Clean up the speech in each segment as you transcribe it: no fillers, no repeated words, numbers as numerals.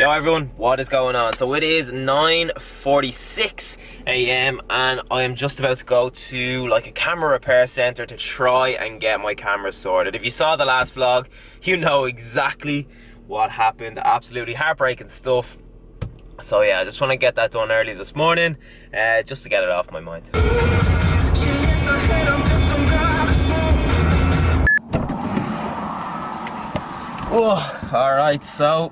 Yo everyone, what is going on? So it is 9:46 a.m. and I am just about to go to like a camera repair center to try and get my camera sorted. If you saw the last vlog, you know exactly what happened. Absolutely heartbreaking stuff. So yeah, I just want to get that done early this morning, just to get it off my mind. Oh, alright, so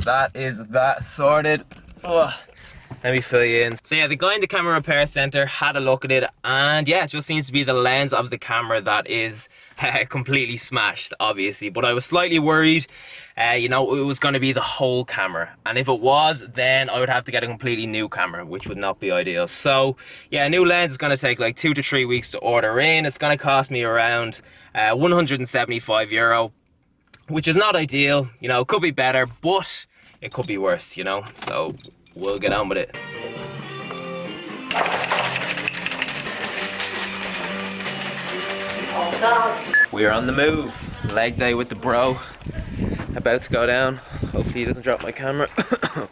that is that sorted. Ugh. Let me fill you in. So yeah, the guy in the camera repair center had a look at it, and yeah, it just seems to be the lens of the camera that is completely smashed, obviously. But I was slightly worried, you know, it was going to be the whole camera, and if it was, then I would have to get a completely new camera, which would not be ideal. So yeah, a new lens is going to take like 2 to 3 weeks to order in. It's going to cost me around €175, which is not ideal. You know, it could be better, but it could be worse, you know, so we'll get on with it. Oh God. We're on the move. Leg day with the bro. About to go down. Hopefully he doesn't drop my camera.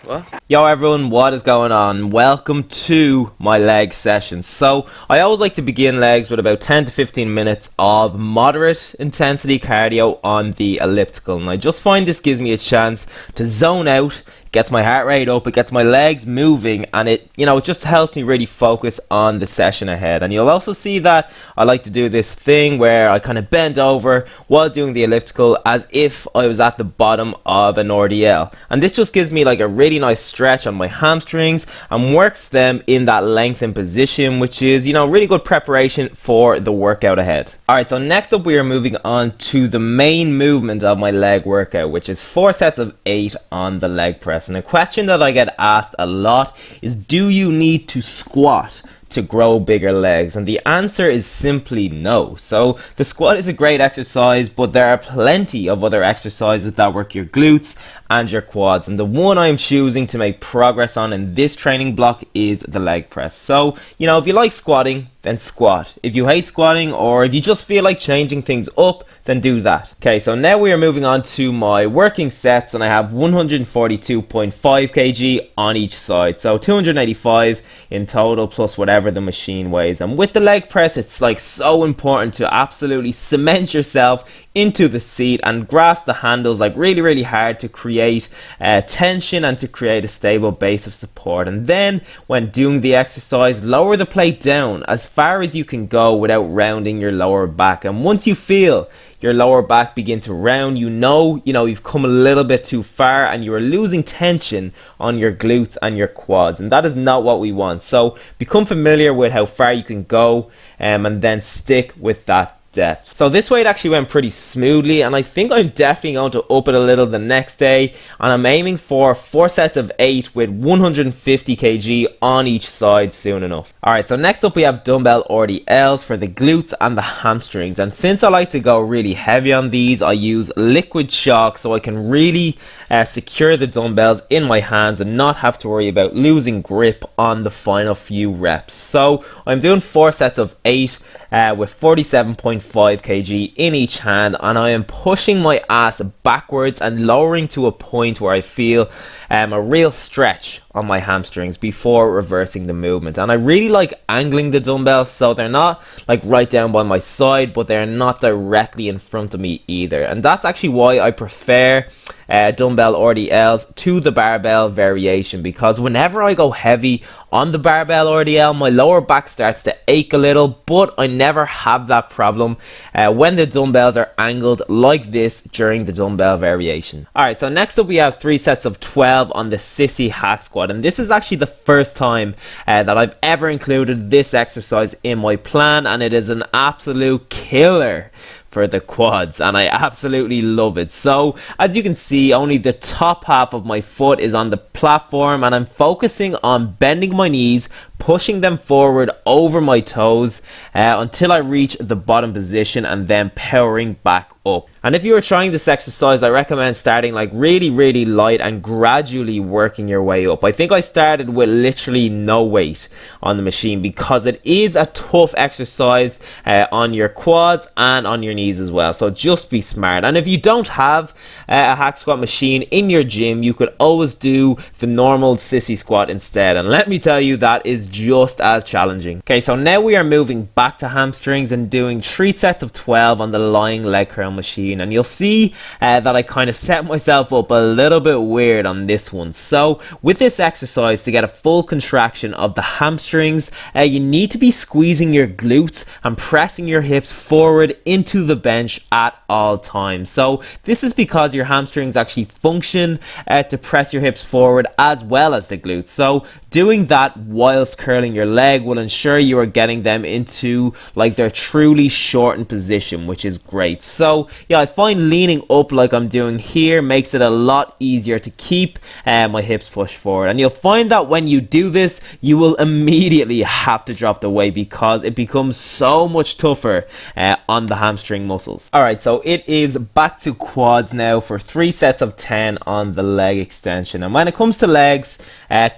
What? Yo everyone, what is going on? Welcome to my leg session. So I always like to begin legs with about 10 to 15 minutes of moderate intensity cardio on the elliptical, and I just find this gives me a chance to zone out, gets my heart rate up, it gets my legs moving, and it, you know, it just helps me really focus on the session ahead. And you'll also see that I like to do this thing where I kind of bend over while doing the elliptical as if I was at the bottom of an RDL, and this just gives me like a really nice stretch on my hamstrings and works them in that lengthened position, which is, you know, really good preparation for the workout ahead. Alright, so next up we are moving on to the main movement of my leg workout, which is 4 sets of 8 on the leg press. And a question that I get asked a lot is, do you need to squat to grow bigger legs? And the answer is simply no. So the squat is a great exercise, but there are plenty of other exercises that work your glutes and your quads, and the one I'm choosing to make progress on in this training block is the leg press. So, you know, if you like squatting, then squat. If you hate squatting, or if you just feel like changing things up, then do that. Okay, so now we are moving on to my working sets, and I have 142.5 kg on each side, so 285 in total plus whatever the machine weighs. And with the leg press, it's like so important to absolutely cement yourself into the seat and grasp the handles like really hard to create tension and to create a stable base of support. And then when doing the exercise, lower the plate down as far as you can go without rounding your lower back. And once you feel your lower back begin to round, you know you've come a little bit too far and you are losing tension on your glutes and your quads, and that is not what we want. So become familiar with how far you can go, and then stick with that depth. So this weight actually went pretty smoothly, and I think I'm definitely going to up it a little the next day, and I'm aiming for 4 sets of 8 with 150 kg on each side soon enough. Alright, so next up we have dumbbell RDLs for the glutes and the hamstrings, and since I like to go really heavy on these, I use liquid chalk so I can really secure the dumbbells in my hands and not have to worry about losing grip on the final few reps. So I'm doing 4 sets of 8 with 47.5 kg in each hand, and I am pushing my ass backwards and lowering to a point where I feel a real stretch on my hamstrings before reversing the movement. And I really like angling the dumbbells so they're not like right down by my side, but they're not directly in front of me either. And that's actually why I prefer dumbbell RDLs to the barbell variation, because whenever I go heavy on the barbell RDL, my lower back starts to ache a little, but I never have that problem when the dumbbells are angled like this during the dumbbell variation. Alright, so next up we have 3 sets of 12 on the sissy hack squat, and this is actually the first time that I've ever included this exercise in my plan, and it is an absolute killer for the quads, and I absolutely love it. So as you can see, only the top half of my foot is on the platform, and I'm focusing on bending my knees, pushing them forward over my toes until I reach the bottom position and then powering back up. And if you are trying this exercise, I recommend starting like really light and gradually working your way up. I think I started with literally no weight on the machine because it is a tough exercise on your quads and on your knees as well. So just be smart. And if you don't have a hack squat machine in your gym, you could always do the normal sissy squat instead. And let me tell you, that is just as challenging. Okay, so now we are moving back to hamstrings and doing 3 sets of 12 on the lying leg curl machine. And you'll see that I kind of set myself up a little bit weird on this one. So with this exercise, to get a full contraction of the hamstrings, you need to be squeezing your glutes and pressing your hips forward into the bench at all times. So this is because your hamstrings actually function to press your hips forward as well as the glutes. So doing that whilst curling your leg will ensure you are getting them into like their truly shortened position, which is great. So yeah, I find leaning up like I'm doing here makes it a lot easier to keep my hips pushed forward. And you'll find that when you do this, you will immediately have to drop the weight because it becomes so much tougher on the hamstring muscles. Alright, so it is back to quads now for 3 sets of 10 on the leg extension. And when it comes to legs,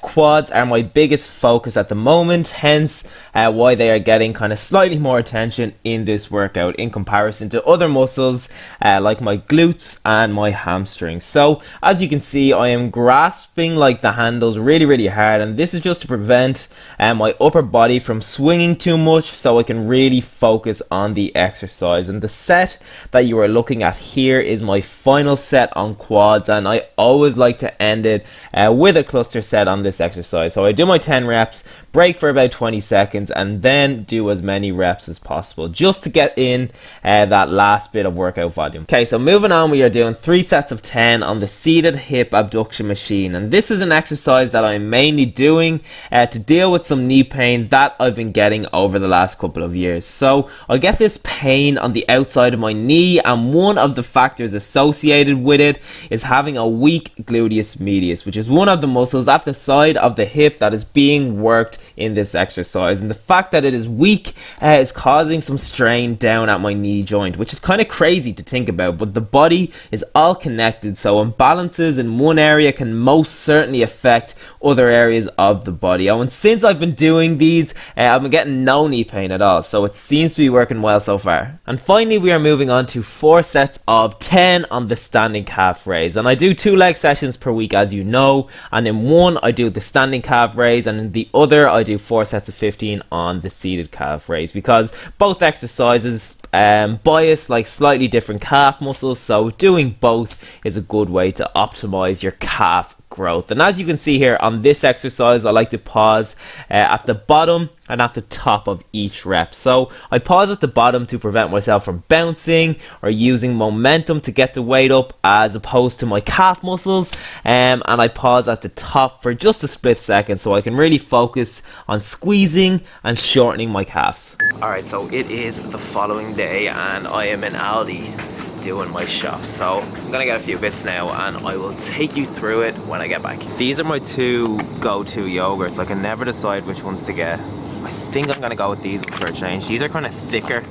quads are my biggest focus at the moment, hence why they are getting kind of slightly more attention in this workout in comparison to other muscles like my glutes and my hamstrings. So as you can see, I am grasping like the handles really hard, and this is just to prevent my upper body from swinging too much so I can really focus on the exercise. And the set that you are looking at here is my final set on quads, and I always like to end it with a cluster set on this exercise. So I do my 10 reps, break for about 20 seconds, and then do as many reps as possible just to get in that last bit of workout volume. Okay, so moving on, we are doing 3 sets of 10 on the seated hip abduction machine, and this is an exercise that I'm mainly doing to deal with some knee pain that I've been getting over the last couple of years. So I get this pain on the outside of my knee, and one of the factors associated with it is having a weak gluteus medius, which is one of the muscles at the side of the hip that is being worked in this exercise. And the fact that it is weak is causing some strain down at my knee joint, which is kind of crazy to think about, but the body is all connected, so imbalances in one area can most certainly affect other areas of the body. Oh, and since I've been doing these, I've been getting no knee pain at all, so it seems to be working well so far. And finally, we are moving on to 4 sets of 10 on the standing calf raise, and I do 2 leg sessions per week, as you know, and in one I do the standing calf raise, and in the other I do 4 sets of 15 on the seated calf raise, because both exercises bias like slightly different calf muscles, so doing both is a good way to optimize your calf growth. And as you can see here on this exercise, I like to pause at the bottom and at the top of each rep. So I pause at the bottom to prevent myself from bouncing or using momentum to get the weight up as opposed to my calf muscles, and I pause at the top for just a split second so I can really focus on squeezing and shortening my calves. Alright, so it is the following day and I am in Aldi doing my shop, so I'm gonna get a few bits now and I will take you through it when I get back. These are my 2 go-to yogurts. I can never decide which ones to get. I think I'm gonna go with these for a change. These are kind of thicker,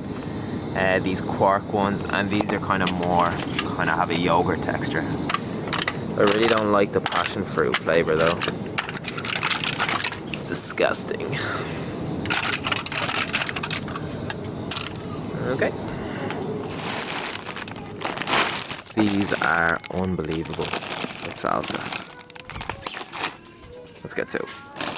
these Quark ones, and these are kind of more, kind of have a yogurt texture. I really don't like the passion fruit flavor though. It's disgusting. Okay. These are unbelievable with salsa. Let's get to it.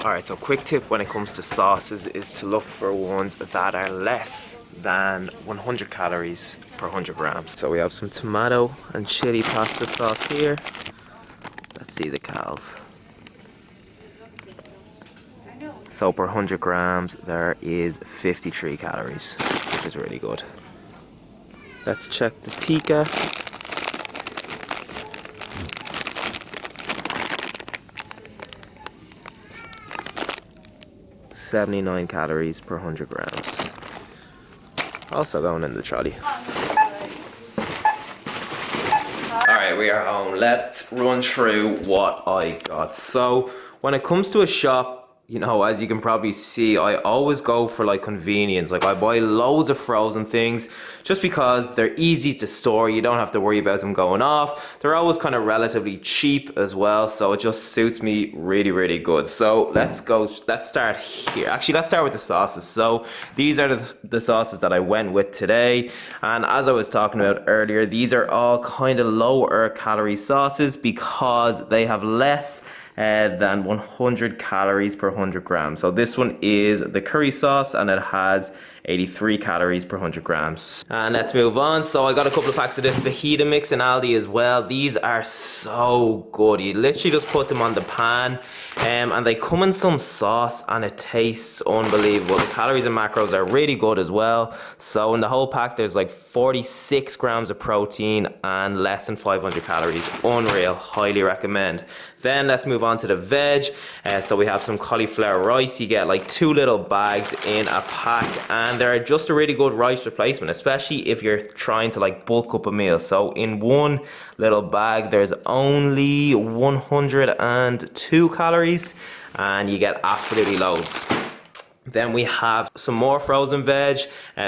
Alright, so quick tip when it comes to sauces is to look for ones that are less than 100 calories per 100 grams. So we have some tomato and chili pasta sauce here. Let's see the calories. So per 100 grams there is 53 calories, which is really good. Let's check the tikka. 79 calories per 100 grams. Also going in the trolley. Alright, we are home. Let's run through what I got. So when it comes to a shop, you know, as you can probably see, I always go for like convenience. Like I buy loads of frozen things just because they're easy to store. You don't have to worry about them going off. They're always kind of relatively cheap as well. So it just suits me really, really good. So let's start here. Actually, let's start with the sauces. So these are the sauces that I went with today. And as I was talking about earlier, these are all kind of lower calorie sauces because they have less than 100 calories per 100 grams. So this one is the curry sauce and it has 83 calories per 100 grams. And let's move on. So I got a couple of packs of this fajita mix in Aldi as well. These are so good. You literally just put them on the pan and they come in some sauce and it tastes unbelievable. The calories and macros are really good as well. So in the whole pack there's like 46 grams of protein and less than 500 calories. Unreal, highly recommend. Then let's move on to the veg. So we have some cauliflower rice. You get like 2 little bags in a pack and they're just a really good rice replacement, especially if you're trying to like bulk up a meal. So in one little bag there's only 102 calories and you get absolutely loads. Then we have some more frozen veg.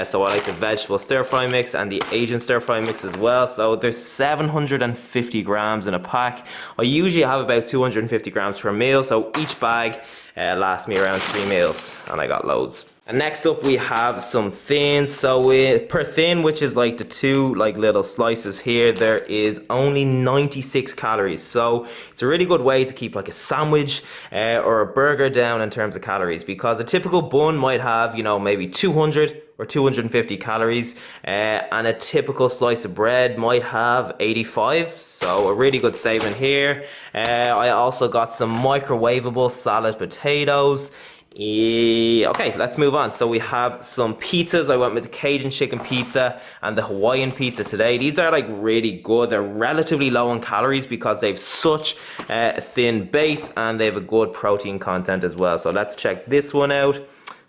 So I like the vegetable stir fry mix and the Asian stir fry mix as well. So there's 750 grams in a pack. I usually have about 250 grams per meal. So each bag lasts me around 3 meals and I got loads. And next up we have some thins. So per thin, which is like the 2 like little slices here, there is only 96 calories. So it's a really good way to keep like a sandwich or a burger down in terms of calories, because a typical bun might have, you know, maybe 200 or 250 calories and a typical slice of bread might have 85. So a really good saving here. I also got some microwavable salad potatoes. Okay, let's move on. So we have some pizzas. I went with the Cajun chicken pizza and the Hawaiian pizza today. These are like really good. They're relatively low in calories because they have such a thin base and they have a good protein content as well. So let's check this one out.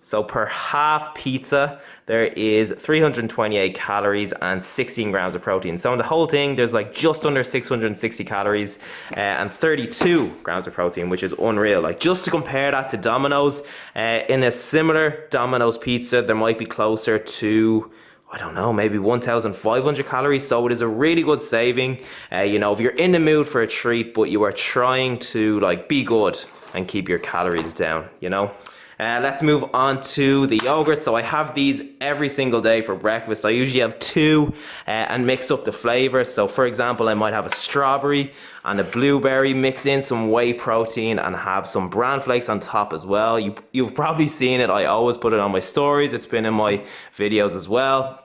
So per half pizza, there is 328 calories and 16 grams of protein. So in the whole thing, there's like just under 660 calories and 32 grams of protein, which is unreal. Like just to compare that to Domino's, in a similar Domino's pizza, there might be closer to, I don't know, maybe 1,500 calories. So it is a really good saving. You know, if you're in the mood for a treat, but you are trying to like be good and keep your calories down, you know. Let's move on to the yogurt. So I have these every single day for breakfast. I usually have 2 and mix up the flavors. So for example, I might have a strawberry and a blueberry, mix in some whey protein and have some bran flakes on top as well. You've probably seen it. I always put it on my stories. It's been in my videos as well.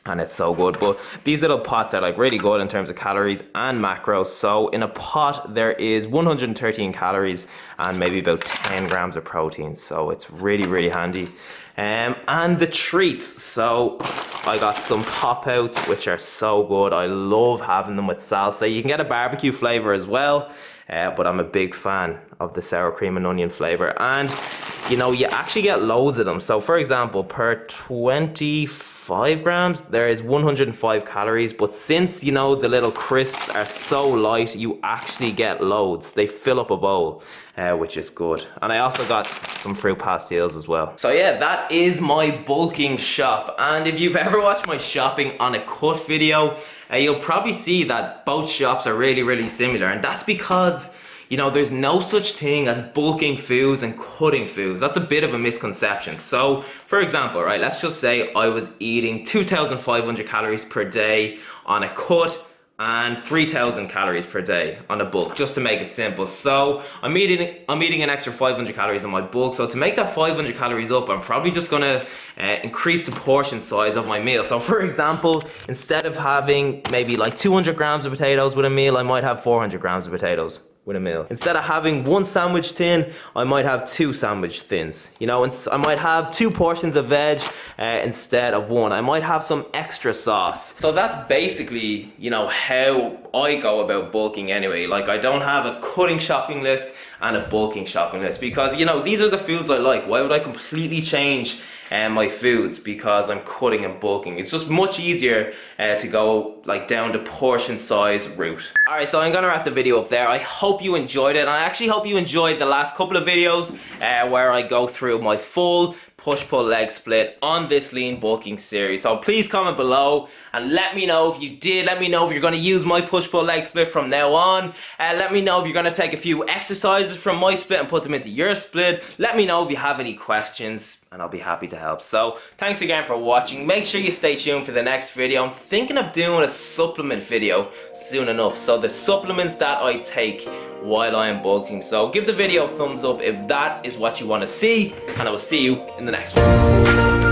And it's so good. But these little pots are like really good in terms of calories and macros. So in a pot there is 113 calories and maybe about 10 grams of protein. So it's really, really handy. And the treats, so I got some pop outs which are so good. I love having them with salsa. You can get a barbecue flavor as well, but I'm a big fan of the sour cream and onion flavor. And you know, you actually get loads of them. So for example, per 25 grams there is 105 calories, but since, you know, the little crisps are so light, you actually get loads. They fill up a bowl, which is good. And I also got some fruit pastilles as well. So yeah, that is my bulking shop. And if you've ever watched my shopping on a cut video, you'll probably see that both shops are really, really similar. And that's because, you know, there's no such thing as bulking foods and cutting foods. That's a bit of a misconception. So, for example, right, let's just say I was eating 2,500 calories per day on a cut and 3,000 calories per day on a bulk, just to make it simple. So I'm eating an extra 500 calories on my bulk. So to make that 500 calories up, I'm probably just gonna increase the portion size of my meal. So for example, instead of having maybe like 200 grams of potatoes with a meal, I might have 400 grams of potatoes with a meal. Instead of having 1 sandwich tin, I might have 2 sandwich thins. You know, and I might have 2 portions of veg instead of 1. I might have some extra sauce. So that's basically, you know, how I go about bulking anyway. Like, I don't have a cutting shopping list and a bulking shopping list because, you know, these are the foods I like. Why would I completely change my foods because I'm cutting and bulking. It's just much easier to go like down the portion size route. Alright, so I'm gonna wrap the video up there. I hope you enjoyed it, and I actually hope you enjoyed the last couple of videos where I go through my full push-pull leg split on this lean bulking series. So please comment below and let me know if you did. Let me know if you're going to use my push-pull leg split from now on. Let me know if you're going to take a few exercises from my split and put them into your split. Let me know if you have any questions, and I'll be happy to help. So thanks again for watching. Make sure you stay tuned for the next video. I'm thinking of doing a supplement video soon enough. So the supplements that I take while I am bulking. So give the video a thumbs up if that is what you want to see, and I will see you in the next one.